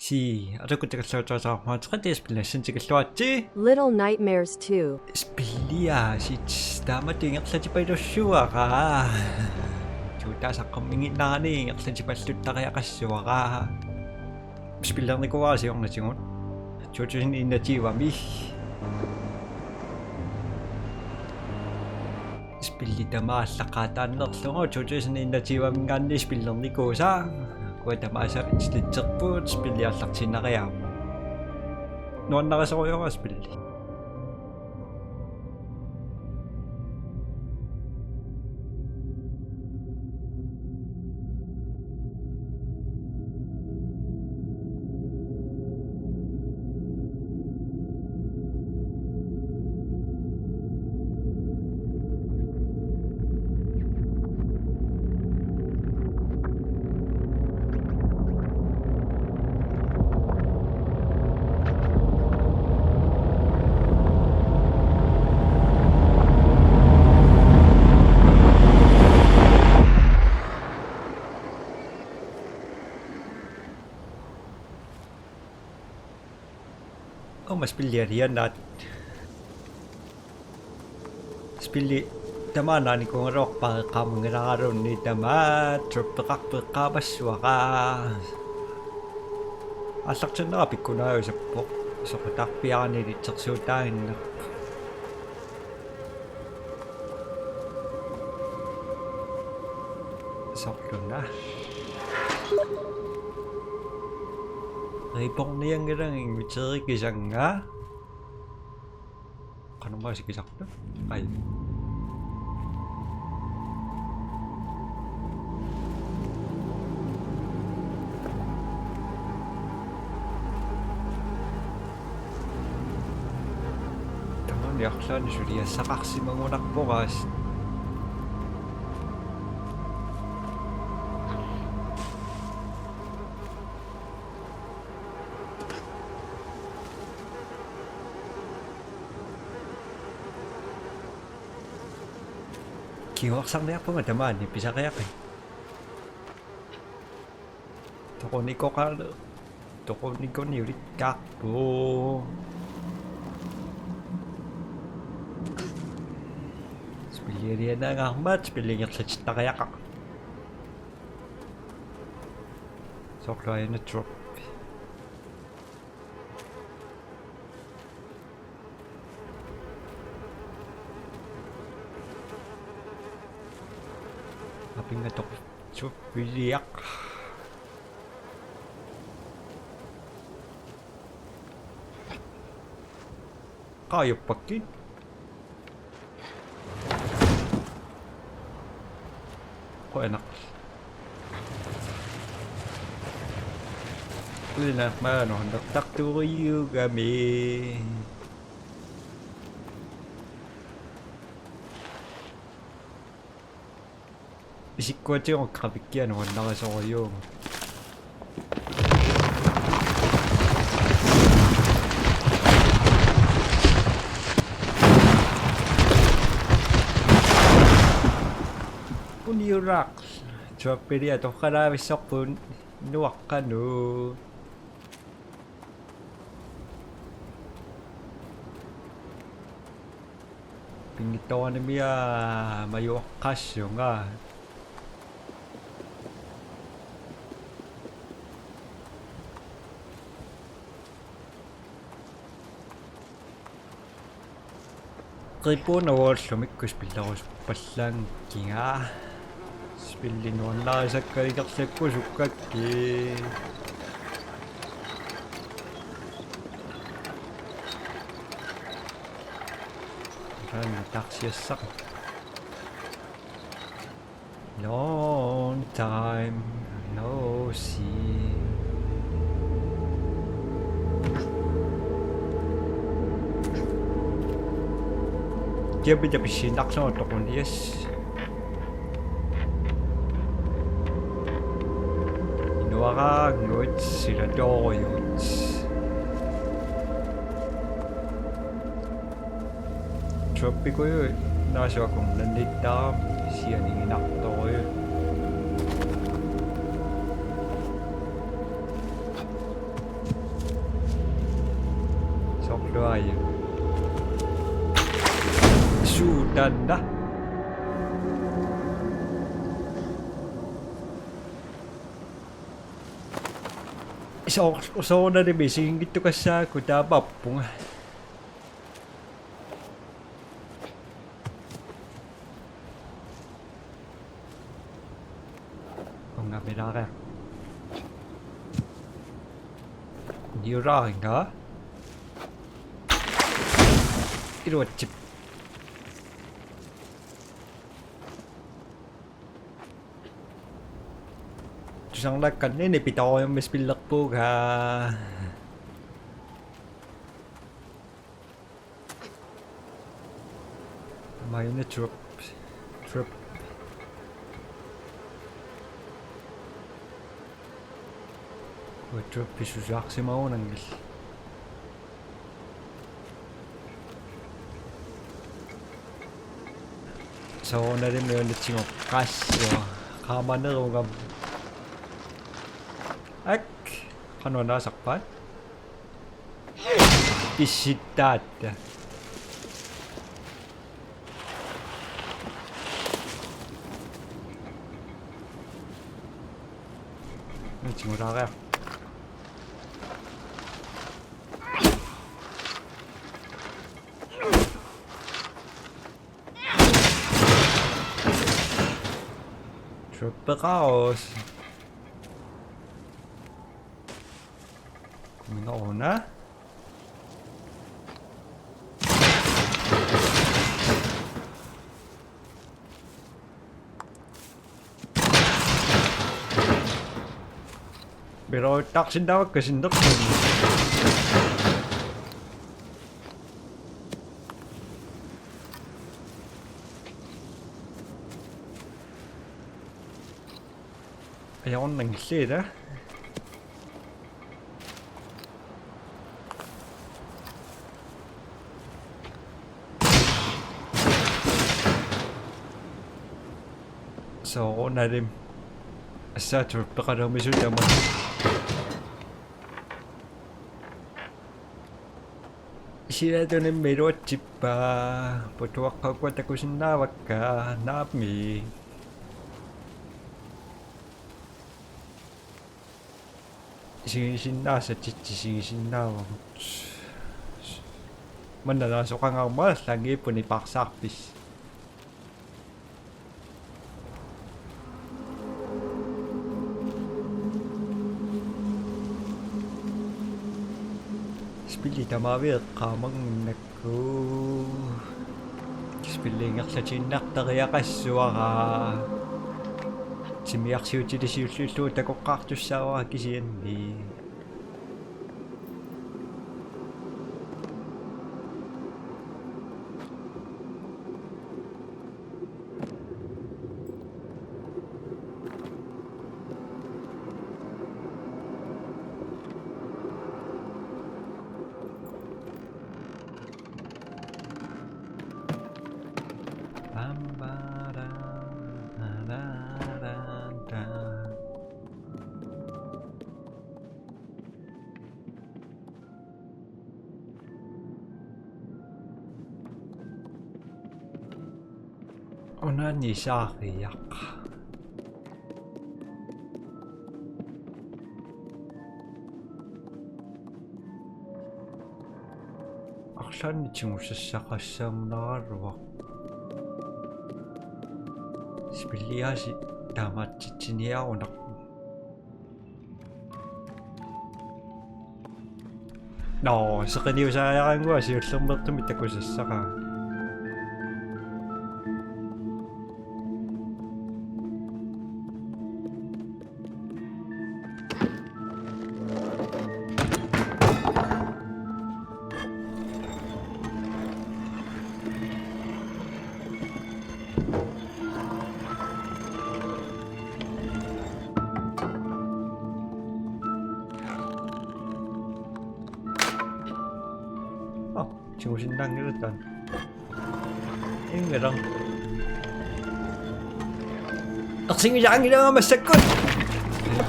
Si atukutikassautorsaarmaatiqatiaspillassantikalluatsi Little Nightmares 2. spillia taamatiingerlatipailursuaqa tuutaasaqqamminginnaani ingerlatipalluttariaqassuaqa spillernikuraasiornatigut tuutusin innatiivami spilli tamaallaqaataannerlugu tuutusin innatiivamingaanni spillernikууsa kuatamaasaritsitserpuut spilliallartinariaam nuannarisoruyoqa spilli mas spilliariannaat spilli tamaanaani kungaroorpareqqaamungilaralunni tamaat truppeqarpeqqaapassuaqa аллартиннера пиккунааюсаппо соқутарпиарнилитсерсуутаагиннерпу соқлуна riporniangalang miterikisanga qanumasikisartu ai tamani aqlaani suliassaqarsimangunarporaas kiuarsarniarpunga tamaani pisariaqi toqonikoni ulitkaarpu spilliarianaangaarmaat spillingerlatittariaqa soqluayana drop pingatok supiliak kayop pakin kok enak enak mana hendak tak turiu kami isikkuationg grafikkian wannarisoruyo uniurak juappelia toqalavissorpun nuaqqanu pingittoanimia mayuaqqassunga ripuunavuallumikkus pillaruspallaankinga spillinuannarisakkalikerlappu sukkakki ranna tarsiassaq long time no see dia bija pisinak so tokunias inuara ngut siladoriut tropikoyo nasakung nanlittaam sianinginartoriut 좋아요. 수단다. So na rin singit to ka sa kutaba po nga. Kung nga pinaka. Hindi urahin ka? 이렇지. 주상락간 내내 비타오면 메스빌락보가 마이너 드롭 그 드롭 비수주 악세마오는 길 So na rin may ulit yung kasyo. Kama na rin ang ak ano nasakpan? Isitat. Simula kaya. Super kaos. Una. Pero taksin daw kasindok. Ayaw ko nang shit ah. So ako na rin asa turpa ka daw miso naman. Sila to na mero chipa putuwak ka kwata ko sinawak ka nami. Singisin na sa chichi singisin na. Manalaso ka nga mas lagi po ni paksakpis. Spili tamawir kamang naku. Spili ngak sa chinak takaya kaswa ka. Simiyak siyo chidi siyo siyo tako kaktus sa wakisindi. Onani siya kayak. Aksan 지금 시작하시면 나와. 스빌리아시 다마치치니아 오나. No, sa kaniyo sa ayakan ko, siya lang tumita ko sa saka. 정신당 일단 이거랑 학생이 장이랑 masakot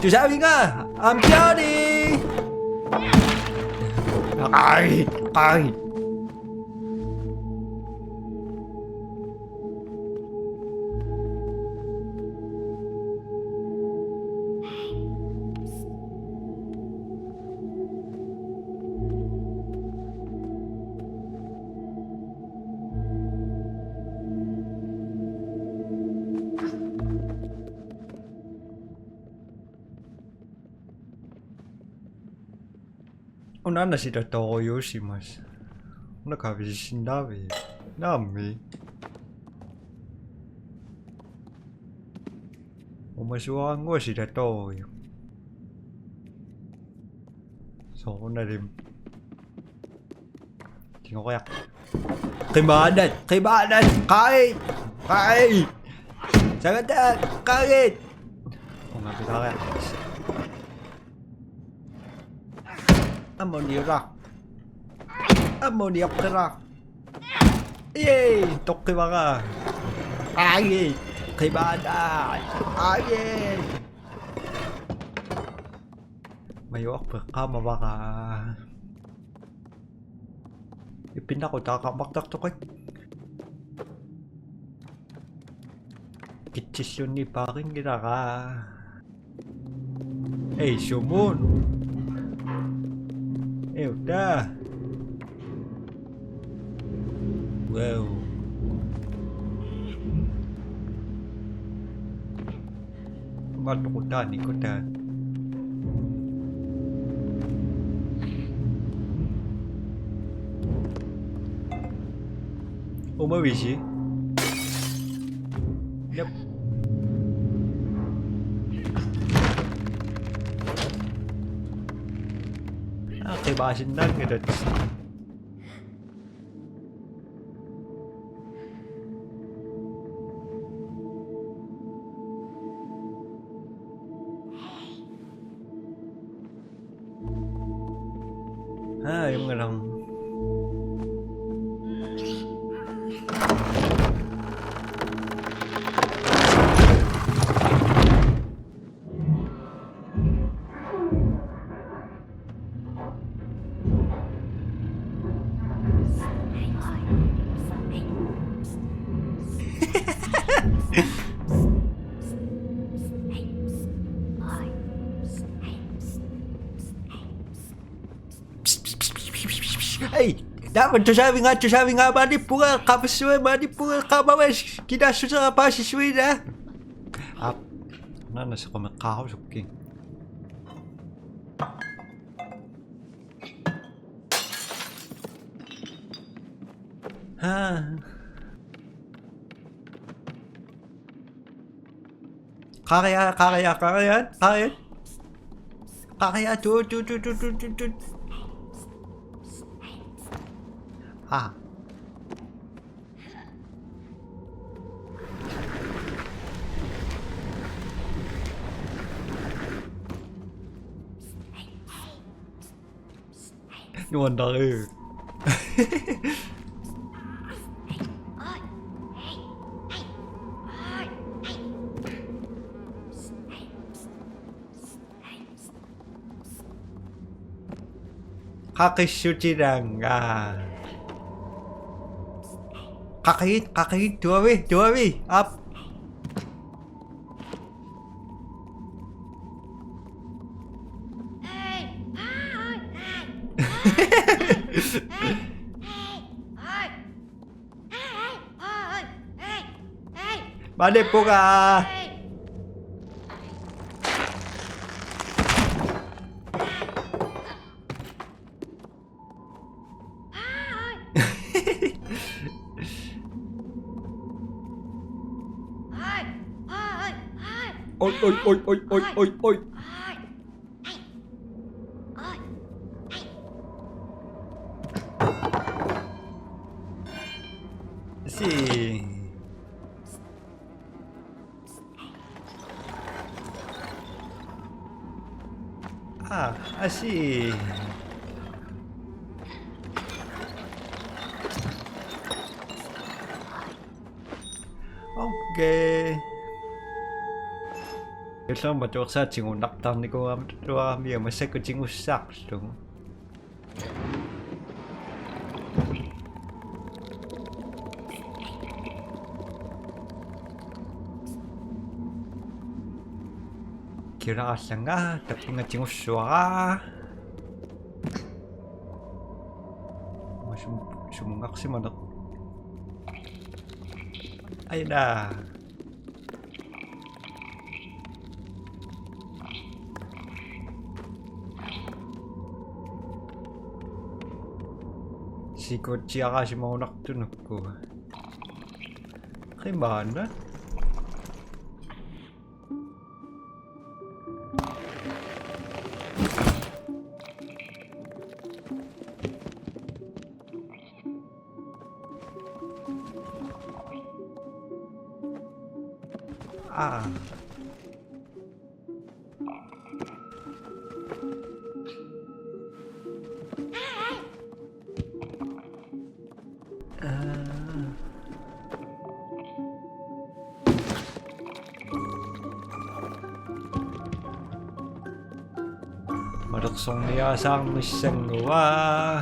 tu sabi nga ang piyari ay 話だと応用します。中身死んだべ。なんめ。面白い話だと応用。そうなる。Tingnan ko yak. Kimanan! Kimanan! Kahit! Kahit! Saganda! Kahit! Kung nga kita kaya. Ammoniak! Ammoniak ka na! Yay! Toki mga! Kahit! Kimanan! Kahit! Mayok ka mabaka. Ipinda ko takabaktak to kay. Kitsis yun ni paring ginaka. Eh, sumon. Eh, udah. Wow. Bato ko tani ko tani. Umawishi? Yep. Okay, basin lang ito. Yung nga lang. Hey, dapat sabi nga, manipura, kapasue, manipura, kamawes, kinasusa ka pa si Swida. Nasa ko makakausap king. Kakaya, tuh. Ngon đời. Kakisuchiran kakahit, duwawi, up. Balik po ka. Oi. Si. Así. Okay. Kailan ba ito sa tingong naktan ni ko kami masay ko tingong saks dong. Kira asa nga, tapi nga tingong suara. Sumungak si manok. Ayun na. Si Kochi kasi mauna tunog ko. Kay mana? Ah. Maluksong niya sa misang gawa.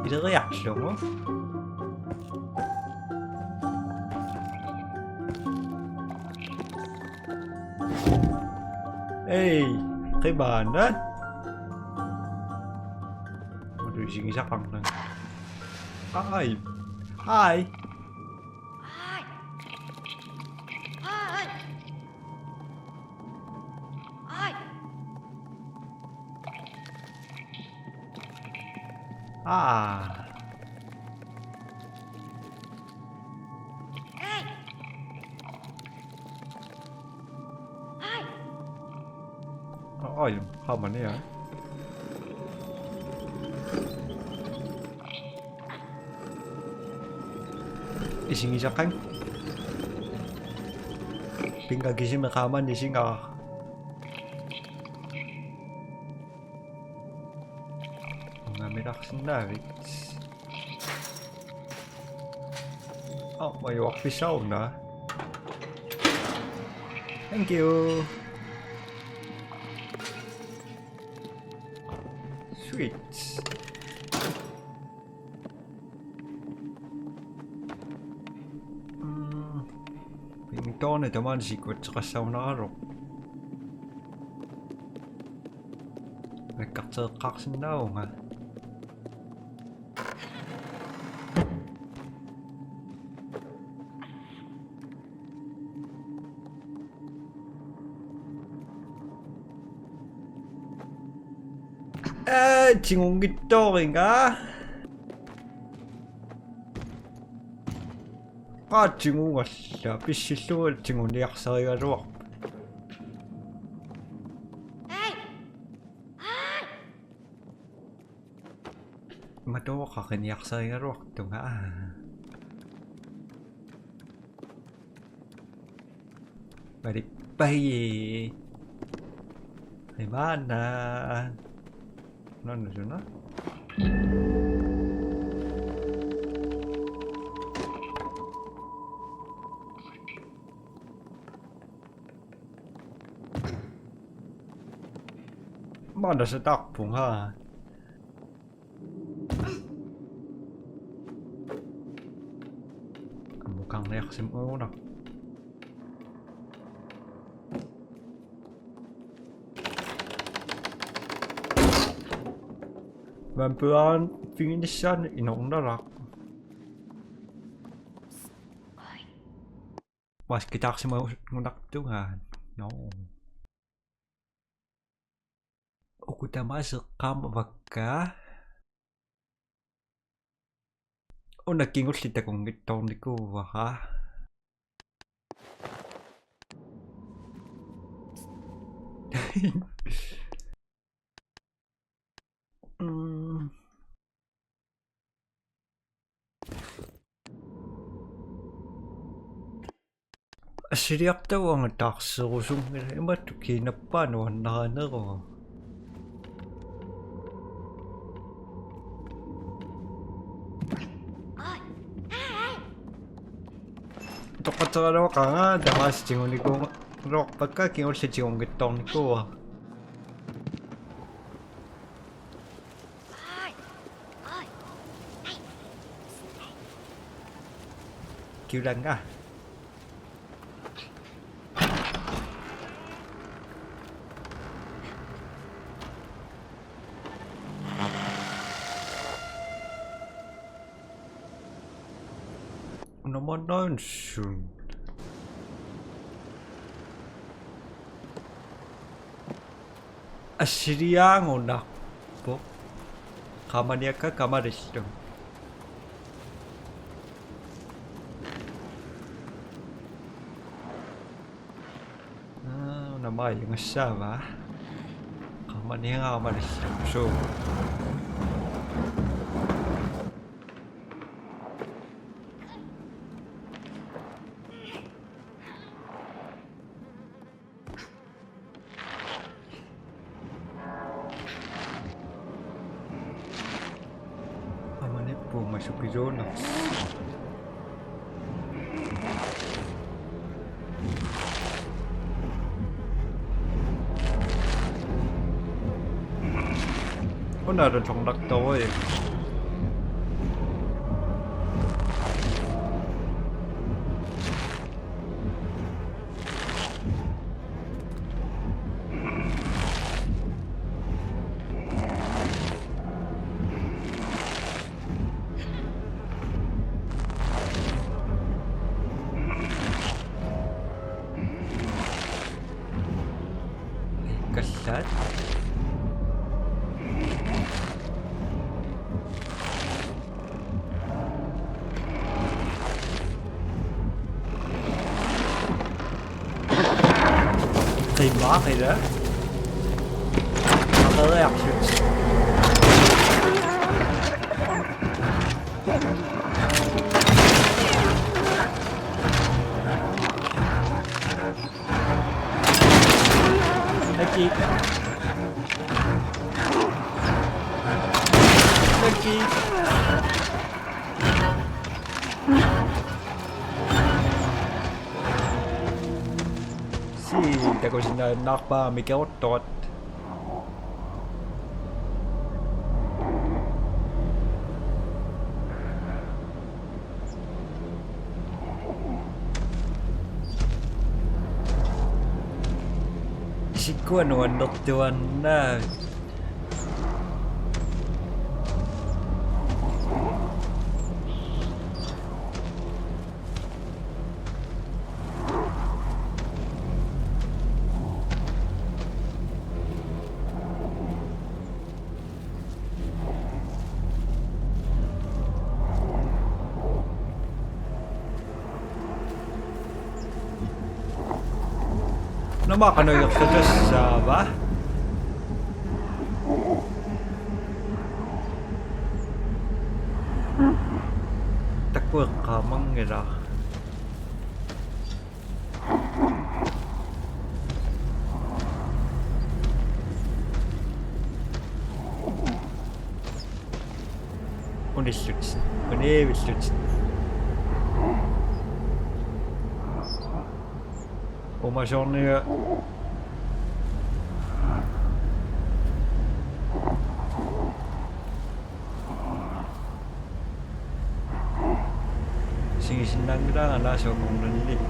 Ito reaksyon mo? Hey, kay Banan? Waduh, sing isa kang nang. Hi. Hi. Ah. Oh, yun. Kaman niya. Ising isa kang. Pingkagising makaman ising ah. Nice. Oh, may wakpisaw na. Thank you. Sweet. Pinto na naman sikot sa kasaw na araw. Nagkaksak daw nga. Chingong gitu ka? Chingong wala. Pisilo chingong niyak sa kaya. Matawa ka kaniyak sa kaya ito nga. Balik bayi. Ay mana? Ano na? Mana sa takpong ha? Mukhang nayak mo na. Vampiran finisan inondarak. Mas kita kasi ngunak tungan. No. Okuta masuk kam baka. O nakingot kita kung itong di ko ha. Siriak daw ang taksurusong matuki na paano na ko. Ito ka sa ano ka nga, dakas chingon ni ko rock pagka kingon sa chingong gitong ni ko. Kêu lang ah. Naman soon. 知り合うなっぽかまにゃかかまでしとnama yang sama kaman yang aman di so aman po masuk ke zona 오늘은 정락 더워요. Kasat. Tembak ya. Apa reaksi? Lagi. Lagi. Sì, da così Nachbar mica 8. Sikuan wandok tuan na. Nama kan yok terus apa? Takut kamang ngira. Udah suci, udah suci. Oma Johnny singisinangirang nasa kong nanlik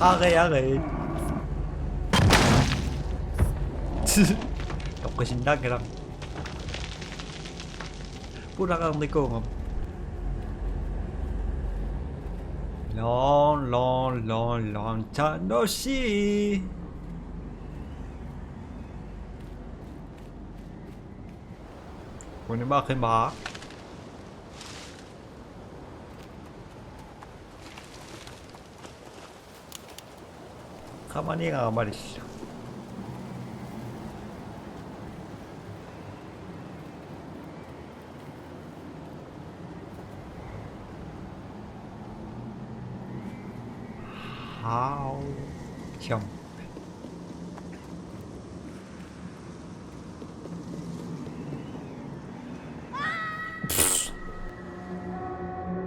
아게 đọc cái sinh đăng cái lắm bút đăng ăn thấy cô không lon Tanoshi 오늘 막 해봐 가만히 가 말이지 하우 형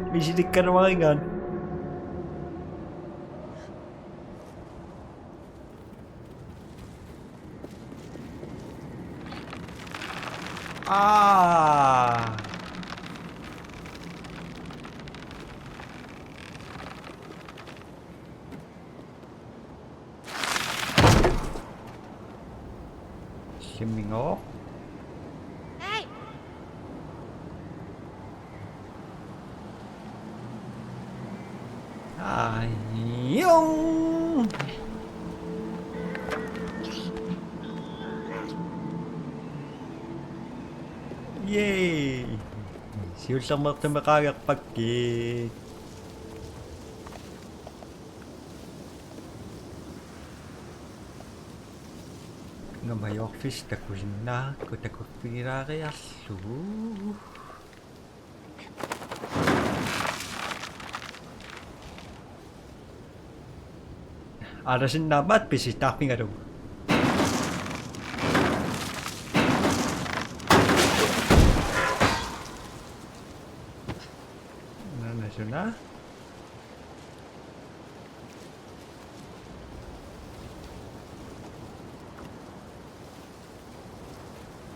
Bisilikan mga ingan Simingo. Ayong! Yay! Siul sama makagak pagkik. Nga may office takus na ko takut pira kaya su. Arasin namat pisi tapping ado. Na.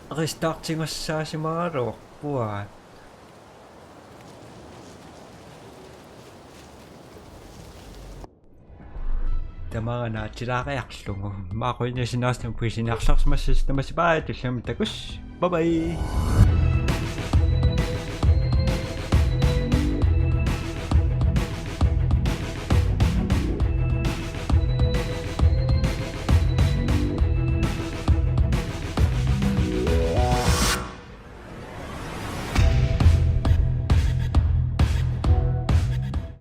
Restarting sa simaro buat. Tama na tira kay akslong. Mako niya sinas ng pusin aksak mas sistema si bahay. Bye bye.